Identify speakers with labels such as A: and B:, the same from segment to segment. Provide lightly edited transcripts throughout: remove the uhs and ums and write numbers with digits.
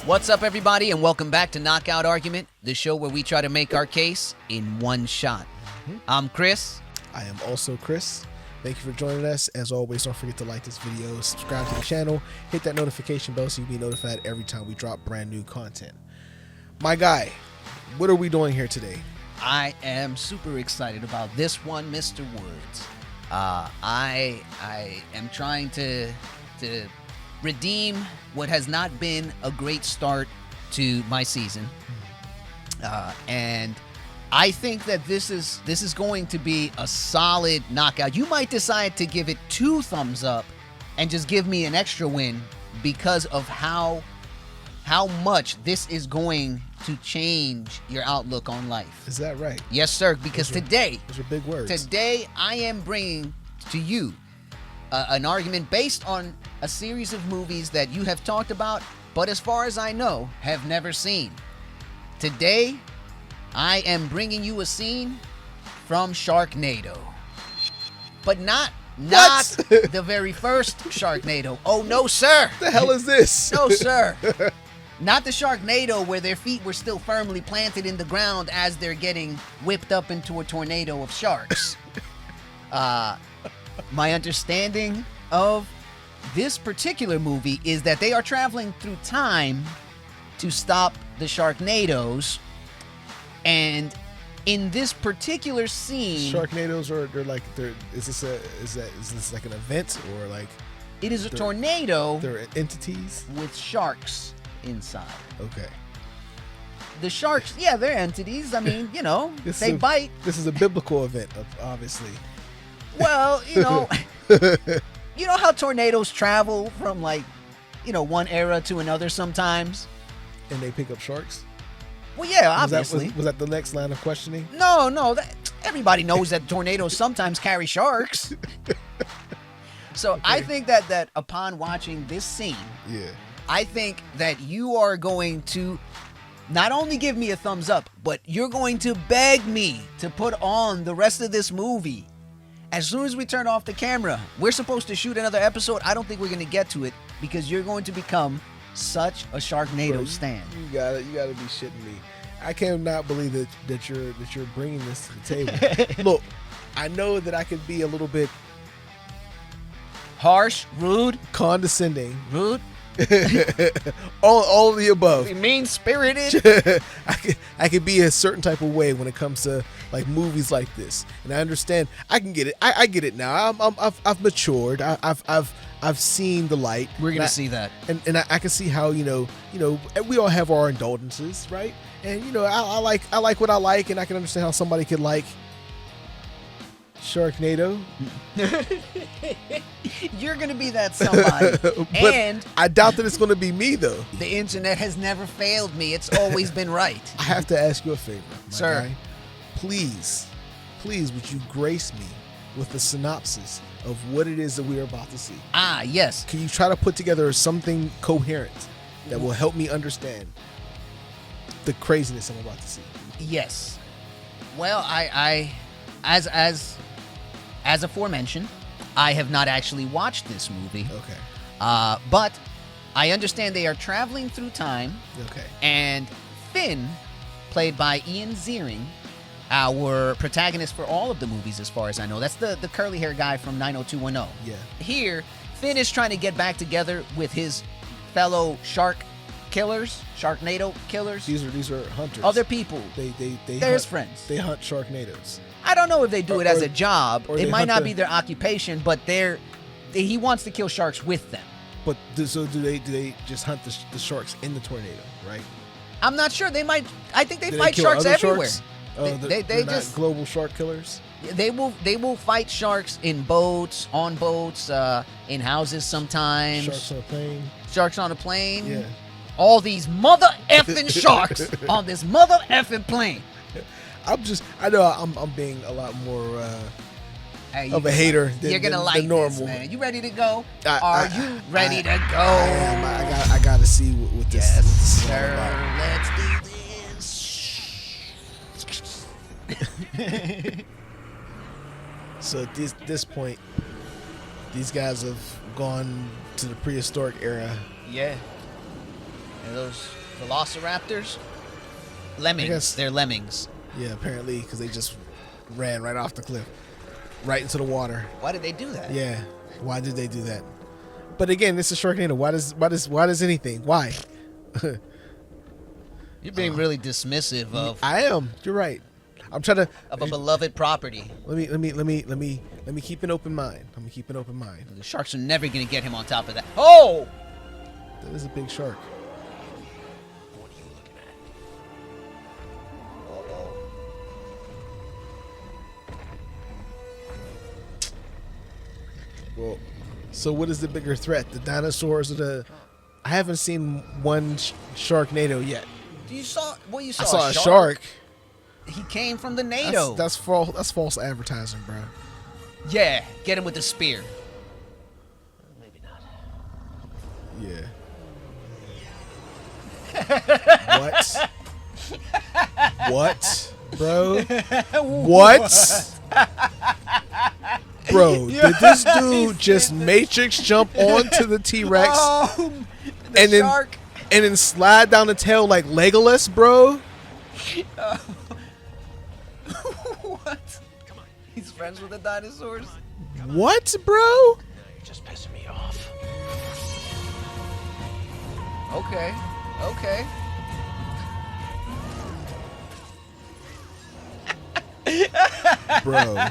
A: What's up, everybody, and welcome back to Knockout Argument, the show where we try to make our case in one shot. I'm Chris.
B: I am also Chris. Thank you for joining us. As always, don't forget to like this video, subscribe to the channel, hit that notification bell so you'll be notified every time we drop brand new content. My guy, what are we doing here today?
A: I am super excited about this one, Mr. Woods. I am trying to redeem what has not been a great start to my season, and I think that this is going to be a solid knockout. You might decide to give it 2 thumbs up and just give me an extra win because of how much this is going to change your outlook on life.
B: Is that right?
A: Yes, sir. Because those are
B: big words.
A: Today I am bringing to you an argument based on a series of movies that you have talked about, but as far as I know, have never seen. Today, I am bringing you a scene from Sharknado. But not the very first Sharknado. Oh, no, sir.
B: The hell is this?
A: No, sir. Not the Sharknado where their feet were still firmly planted in the ground as they're getting whipped up into a tornado of sharks. My understanding of this particular movie is that they are traveling through time to stop the Sharknadoes, and in this particular scene,
B: Sharknadoes is this like an event or like
A: it is a tornado?
B: They're entities
A: with sharks inside.
B: Okay.
A: The sharks, yeah, they're entities. I mean, you know, they bite.
B: This is a biblical event, obviously.
A: Well, you know, you know how tornadoes travel from one era to another sometimes?
B: And they pick up sharks?
A: Well, yeah, obviously.
B: Was that the next line of questioning?
A: No. Everybody knows that tornadoes sometimes carry sharks. So okay. I think that upon watching this scene, I think that you are going to not only give me a thumbs up, but you're going to beg me to put on the rest of this movie. As soon as we turn off the camera, we're supposed to shoot another episode. I don't think we're going to get to it because you're going to become such a Sharknado stan.
B: You gotta be shitting me. I cannot believe that you're bringing this to the table. Look, I know that I could be a little bit
A: harsh, rude,
B: condescending,
A: all
B: of the above.
A: Mean-spirited.
B: I could be a certain type of way when it comes to like movies like this, and I understand. I can get it. I get it now. I've matured. I've seen the light.
A: We're gonna see that,
B: and I can see how you know we all have our indulgences, right? And I like what I like, and I can understand how somebody could like Sharknado.
A: You're gonna be that somebody.
B: But
A: and
B: I doubt that it's gonna be me though.
A: The internet has never failed me. It's always been right.
B: I have to ask you a favor,
A: sir.
B: Guy. Please would you grace me with the synopsis of what it is that we are about to see?
A: Yes.
B: Can you try to put together something coherent that will help me understand the craziness I'm about to see?
A: Yes. Well, I as aforementioned, I have not actually watched this movie.
B: Okay.
A: But I understand they are traveling through time.
B: Okay. And
A: Finn, played by Ian Ziering, our protagonist for all of the movies as far as I know. That's the curly hair guy from 90210.
B: Yeah.
A: Here, Finn is trying to get back together with his fellow shark killers, Sharknado killers.
B: These are hunters.
A: Other people. They're his friends.
B: They hunt Sharknadoes.
A: I don't know if they do it as a job. It might not be their occupation, but he wants to kill sharks with them.
B: But do they just hunt the sharks in the tornado, right?
A: I'm not sure. They might. I think they fight sharks everywhere.
B: Sharks?
A: They
B: not
A: just
B: global shark killers.
A: They will fight sharks in boats, on boats, in houses sometimes.
B: Sharks on a plane.
A: Yeah.
B: Yeah.
A: All these mother effing sharks on this mother effing plane.
B: I know I'm being a lot more of a hater than normal.
A: This, man. You ready to go? Are you ready to go?
B: I am. I got to see what this.
A: Yes,
B: is
A: sir.
B: all about.
A: Let's do this.
B: So at this point, these guys have gone to the prehistoric era.
A: Yeah. Are those velociraptors? Lemmings.
B: guess-
A: They're lemmings.
B: Yeah, apparently, because they just ran right off the cliff, right into the water.
A: Why did they do that?
B: Yeah, why did they do that? But again, this is Sharknado. Why does anything? Why?
A: You're being really dismissive of
B: I am. You're right. I'm trying to.
A: a beloved property.
B: Let me keep an open mind. Let me keep an open mind.
A: The sharks are never gonna get him on top of that. Oh!
B: That is a big shark.
C: What are you looking at?
B: Well, so what is the bigger threat, the dinosaurs or the? I haven't seen one Sharknado yet.
A: You saw? Well, you saw.
B: I saw a shark.
A: He came from the NATO.
B: That's false. That's false advertising, bro.
A: Yeah, get him with the spear.
C: Maybe not.
B: Yeah. What? What, bro? What? Bro, did this dude just Matrix jump onto the T-Rex
A: Oh, the
B: and then
A: shark.
B: and then slide down the tail like Legolas, bro?
A: What?
C: Come on.
A: He's friends with the dinosaurs.
B: What, bro?
C: You're just pissing me off.
A: Okay. Okay.
B: Bro,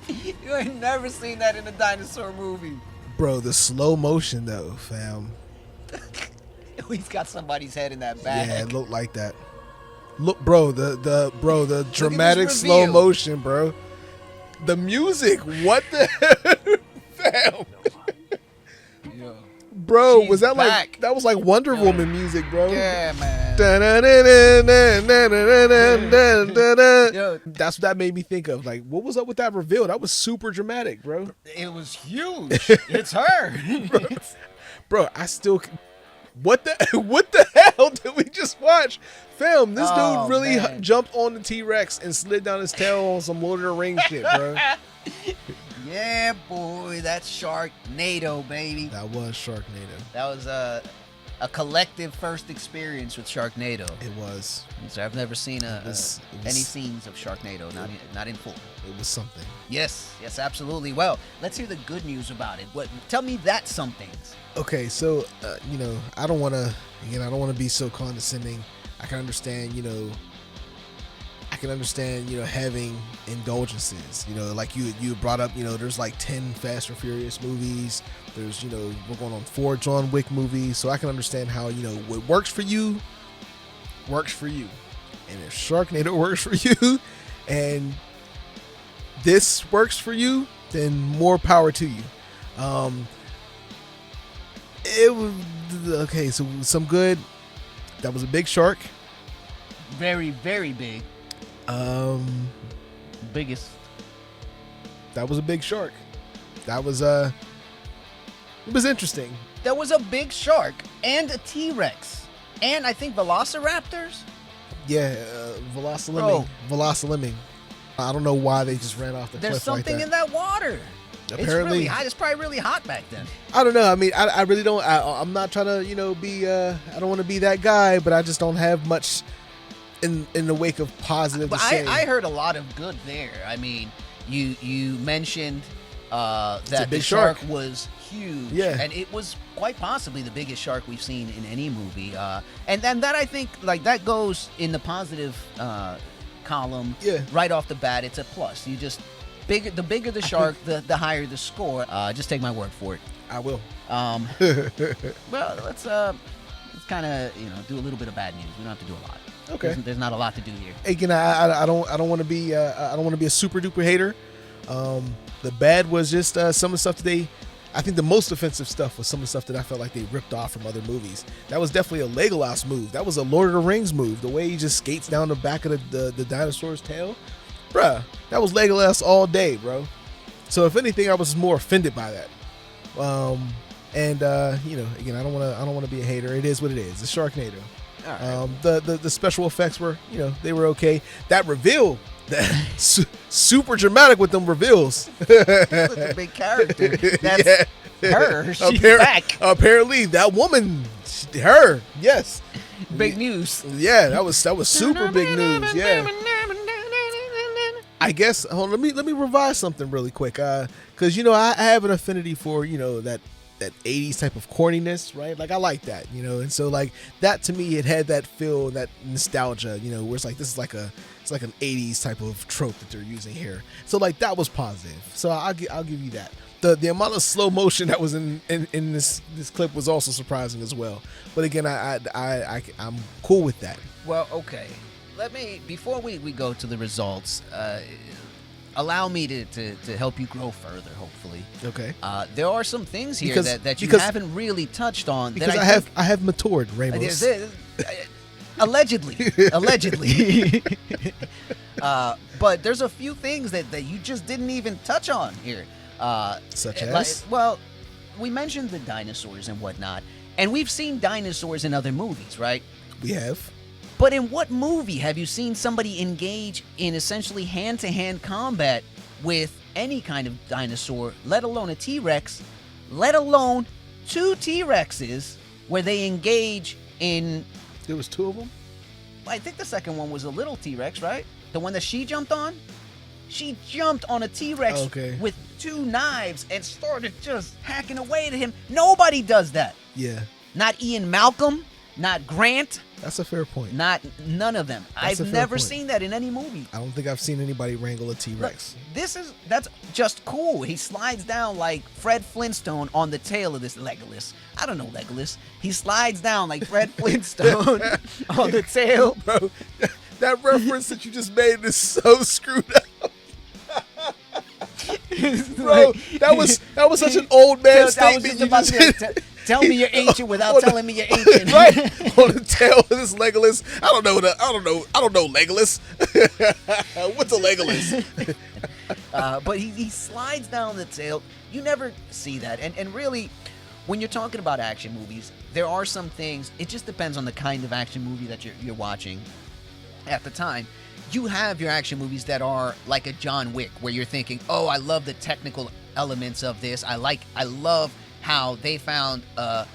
A: You ain't never seen that in a dinosaur movie.
B: bro, the slow motion though, fam.
A: He's got somebody's head in that
B: Yeah,
A: bag.
B: it looked like that. Look, bro, the dramatic
A: this
B: slow
A: reveal.
B: motion, bro. The music, what the fam?
A: Yo.
B: Bro,
A: She's
B: was that
A: back.
B: like that was like Wonder Woman music, bro?
A: Yeah, man. Yo.
B: That's what that made me think of. Like, what was up with that reveal? That was super dramatic, bro.
A: It was huge. It's her.
B: Bro, I still. What the hell did we just watch? Fam, this
A: Oh,
B: dude really
A: man.
B: jumped on the T-Rex and slid down his tail on some Lord of the Rings shit, bro.
A: Yeah, boy, that's Sharknado, baby.
B: That was Sharknado.
A: That was a collective first experience with Sharknado.
B: It was.
A: So I've never seen
B: It was-
A: any scenes of Sharknado, not in full.
B: It was something.
A: Yes, absolutely. Well, let's hear the good news about it. Tell me that something.
B: Okay, so I don't want to be so condescending. I can understand, having indulgences. Like you brought up, there's like 10 Fast and Furious movies. There's, we're going on 4 John Wick movies. So I can understand how, what works for you, works for you. And if Sharknado works for you and this works for you, then more power to you. It was okay. So some good. That was a big shark.
A: Very, very big. Biggest.
B: That was a big shark. That was it was interesting.
A: There was a big shark and a T-Rex. And I think velociraptors.
B: Yeah,
A: Bro.
B: Velocilimming. I don't know why they just ran off the
A: There's
B: cliff like
A: something
B: that.
A: in that water. It's
B: Apparently,
A: really hot. It's probably really hot back then.
B: I don't know. I mean, I really don't. I'm not trying to, be. I don't want to be that guy, but I just don't have much in the wake of positive
A: But
B: to say.
A: I heard a lot of good there. I mean, you mentioned that
B: big
A: the
B: shark.
A: was huge.
B: Yeah.
A: And it was quite possibly the biggest shark we've seen in any movie. And then that, I think, like, that goes in the positive column.
B: Yeah.
A: Right off the bat, it's a plus. You just the bigger the shark, the higher the score. Just take my word for it.
B: I will.
A: Well, let's kind of do a little bit of bad news. We don't have to do a lot.
B: Okay.
A: There's not a lot to do here.
B: Again, I don't want to be I don't want to be a super duper hater. The bad was just some of the stuff that I think the most offensive stuff was some of the stuff that I felt like they ripped off from other movies. That was definitely a Legolas move. That was a Lord of the Rings move. The way he just skates down the back of the dinosaur's tail, bruh. That was Legolas all day, bro. So if anything, I was more offended by that. Again, I don't want to be a hater. It is what it is. It's Sharknado.
A: All right.
B: The special effects were, they were okay. That reveal, super dramatic with them reveals.
A: Such a big character. That's her. She's back.
B: Apparently, that woman Her, yes.
A: Big news.
B: Yeah, that was super big news. Yeah. I guess hold on, let me revise something really quick. Cause I have an affinity for, that 80s type of corniness, right? Like I like that, and so like that to me it had that feel, that nostalgia, where it's like this is like it's like an 80s type of trope that they're using here. So like that was positive. So I'll give you that. The amount of slow motion that was in this clip was also surprising as well. But again, I'm cool with that.
A: Well, okay. Before we go to the results, allow me to help you grow further, hopefully.
B: Okay.
A: There are some things here that you haven't really touched on.
B: Because I have matured, Ramos.
A: Allegedly. But there's a few things that you just didn't even touch on here.
B: Such as?
A: Well, we mentioned the dinosaurs and whatnot, and we've seen dinosaurs in other movies, right?
B: We have.
A: But in what movie have you seen somebody engage in essentially hand-to-hand combat with any kind of dinosaur, let alone a T-Rex, let alone two T-Rexes, where they engage in...
B: There was two of them?
A: I think the second one was a little T-Rex, right? The one that she jumped on? She jumped on a T-Rex with two knives and started just hacking away to him. Nobody does that.
B: Yeah.
A: Not Ian Malcolm, not Grant.
B: That's a fair point.
A: None of them. I've never seen that in any movie.
B: I don't think I've seen anybody wrangle a T-Rex.
A: Look, that's just cool. He slides down like Fred Flintstone on the tail of this Legolas. I don't know Legolas. He slides down like Fred Flintstone on the tail.
B: Bro, that reference that you just made is so screwed up. Bro, that was such an old man statement.
A: Tell me you're ancient without telling me you're ancient.
B: Right on the tail of this Legolas. I don't know Legolas. What's a Legolas?
A: But he slides down the tail. You never see that. And really, when you're talking about action movies, there are some things. It just depends on the kind of action movie that you're watching at the time. You have your action movies that are like a John Wick, where you're thinking, oh, I love the technical elements of this. I love how they found a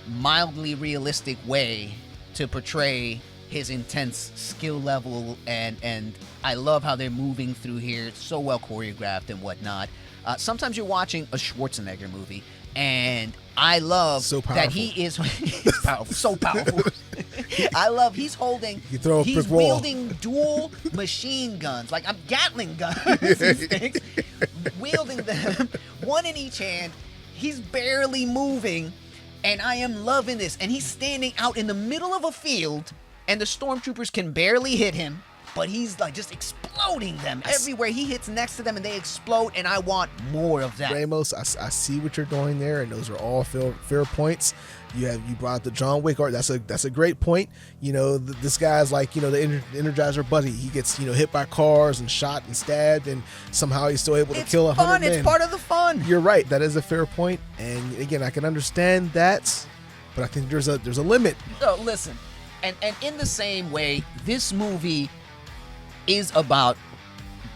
A: mildly realistic way to portray his intense skill level, and I love how they're moving through here. It's so well choreographed and whatnot. Sometimes you're watching a Schwarzenegger movie, and I love that he is powerful, so powerful. I love he's wielding dual machine guns, like Gatling guns, these things, wielding them, one in each hand. He's barely moving, and I am loving this. And he's standing out in the middle of a field, and the stormtroopers can barely hit him, but he's like just exploding them everywhere. He hits next to them, and they explode, and I want more of that.
B: Ramos, I see what you're doing there, and those are all fair points. You brought up the John Wick art. That's a great point. This guy's like, the Energizer Buddy. He gets, hit by cars and shot and stabbed, and somehow he's still able to kill 100 men.
A: It's part of the fun.
B: You're right. That is a fair point. And again, I can understand that, but I think there's a limit.
A: No, listen. And in the same way, this movie is about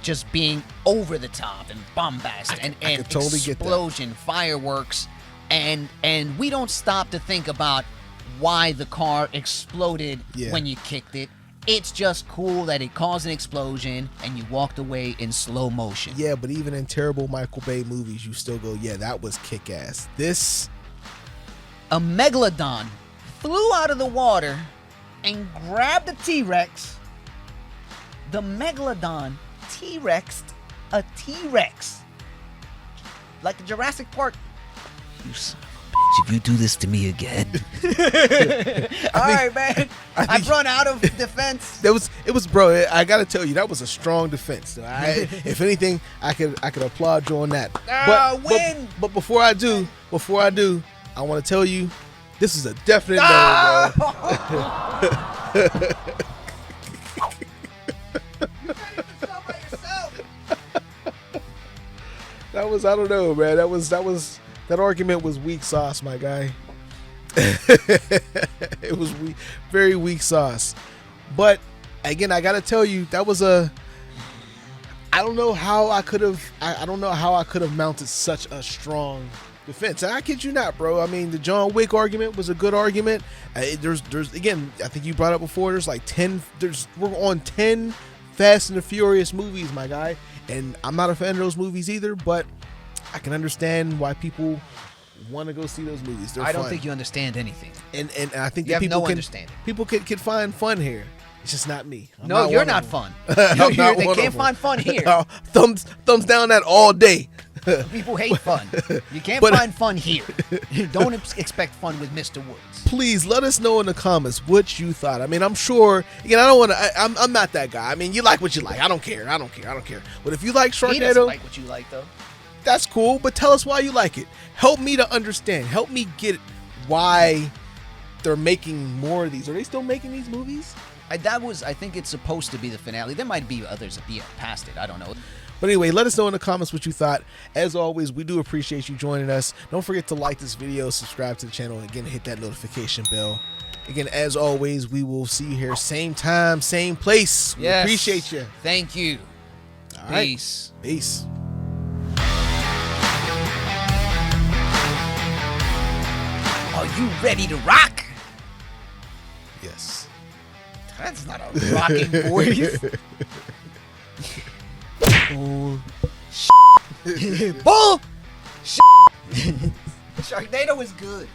A: just being over the top and bombast and
B: totally
A: explosion, fireworks. And we don't stop to think about why the car exploded when you kicked it. It's just cool that it caused an explosion and you walked away in slow motion.
B: Yeah, but even in terrible Michael Bay movies, you still go, yeah, that was kick-ass.
A: A megalodon flew out of the water and grabbed a T-Rex. The megalodon T-Rexed a T-Rex. Like the Jurassic Park. You son of a bitch, if you do this to me again. All right, man. I've run out of defense.
B: It was, bro, I gotta tell you, that was a strong defense. If anything, I could applaud you on that.
A: Win.
B: But before I do, I want to tell you, this is a definite no, bro.
A: You can't even tell by yourself.
B: I don't know, man. That argument was weak sauce, my guy. It was very weak sauce. But again, I gotta tell you, that was I don't know how I could have mounted such a strong defense. I kid you not, bro. I mean, the John Wick argument was a good argument. There's again, I think you brought up before. There's like 10. We're on 10 Fast and the Furious movies, my guy. And I'm not a fan of those movies either, but I can understand why people want to go see those movies. They're
A: I don't
B: fun.
A: think you understand anything.
B: And I think
A: You
B: that
A: have
B: people
A: no
B: can
A: understanding.
B: people can find fun here. It's just not me. I'm
A: No, you're
B: one
A: not
B: of
A: fun.
B: them. I'm not
A: They
B: one
A: can't
B: of them.
A: find fun here.
B: Thumbs down that all day.
A: People hate fun. You can't
B: But-
A: find fun here. Don't expect fun with Mr. Woods.
B: Please let us know in the comments what you thought. I mean, I'm sure. Again, I don't want to. I'm not that guy. I mean, you like what you like. I don't care. But if you like
A: He doesn't
B: Sharknado,
A: like what you like, though.
B: that's cool. But tell us why you like it. Help me to understand. Help me get why they're making more of these. Are they still making these movies?
A: I think it's supposed to be the finale. There might be others past it. I don't know.
B: But anyway, let us know in the comments what you thought. As always, we do appreciate you joining us. Don't forget to like this video, subscribe to the channel, and again, hit that notification bell. Again, as always, we will see you here same time, same place. We
A: Yes.
B: appreciate you.
A: Thank you.
B: All right.
A: Peace.
B: Peace.
A: Are you ready to rock?
B: Yes.
A: That's not a rocking voice. Bull. Bull. Sharknado is good.